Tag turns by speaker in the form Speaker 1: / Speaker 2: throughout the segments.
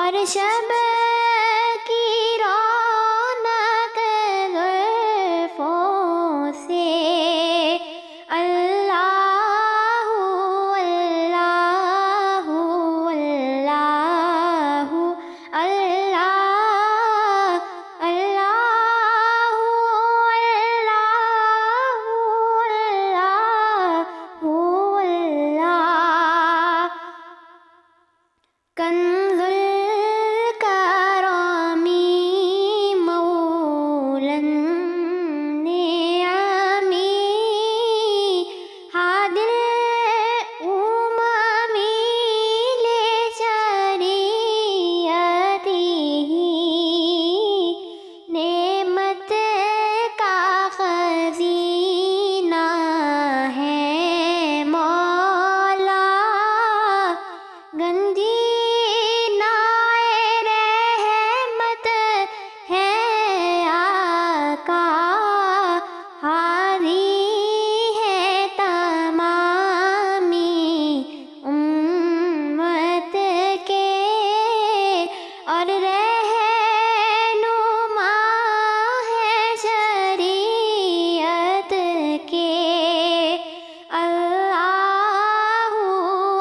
Speaker 1: اور شب کی رونق زلفوں سے اللہ اللہ اللہ اللہ اللہ اللہ کنز الکرامی مولا النعمی ہادی الامم لشریعته نعمت کا خزینہ ہے مولا گنجینہ رحمت ہے آقا حاضی ہے تمامی امت کے اور رہنما ہے شریعت کے اللہ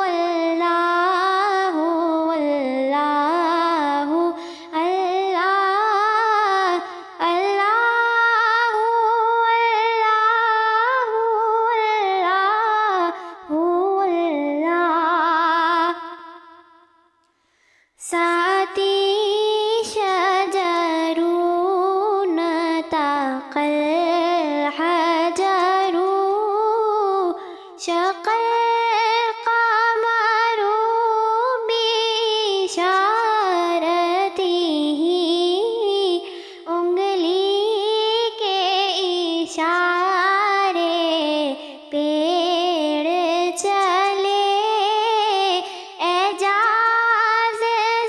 Speaker 1: اللہ اللہ اللہ اللہ اللہ ساتی شجرون تقى الحجر شق القمر بإشارته انگلی کے اشارے پیڑ چلے اعجاز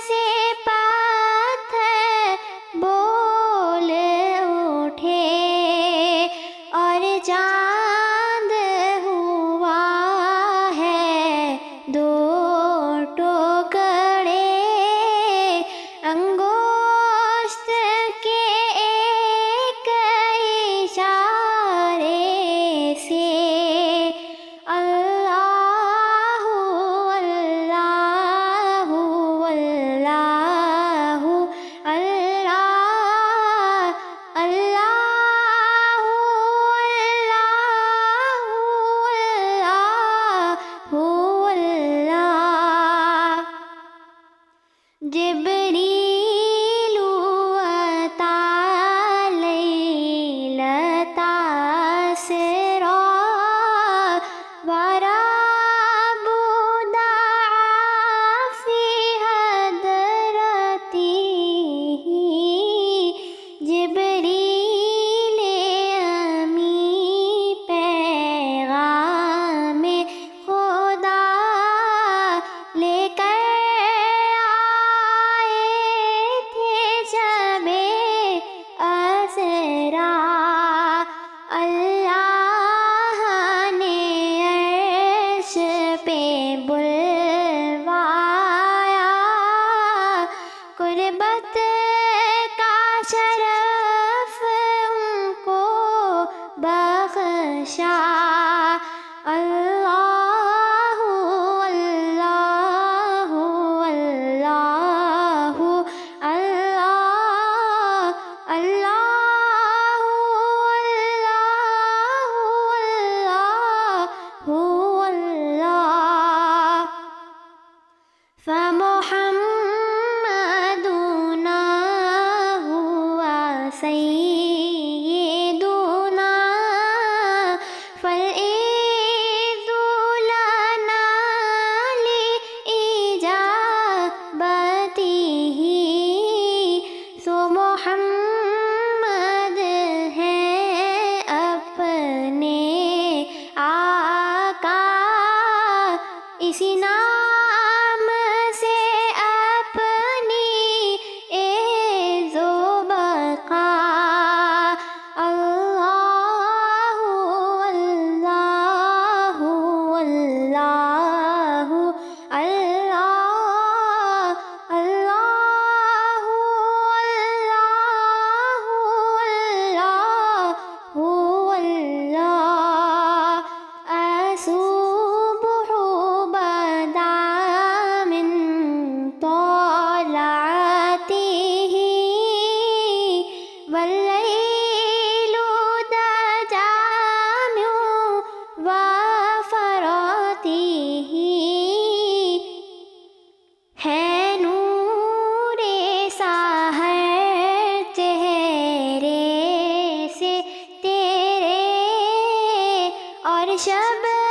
Speaker 1: سے پتھر بول اٹھے اور چاند ہوا ہے دو ٹکڑے انگشت کے ایک اشارے سے اللہ اللہ اللہ اللہ اللہ اللہ جبریل اتی لیلۃ اسریٰ ورب دعا فی حضرته جبریل امی پیغام خدا لے کر آئے تھے شب اسریٰ اللہ نے عرش پہ بلوایا قربت کا شرف ان کو بخشا اللہ اللہ اللہ اللہ اللہ اللہ فمحمدنا هو شب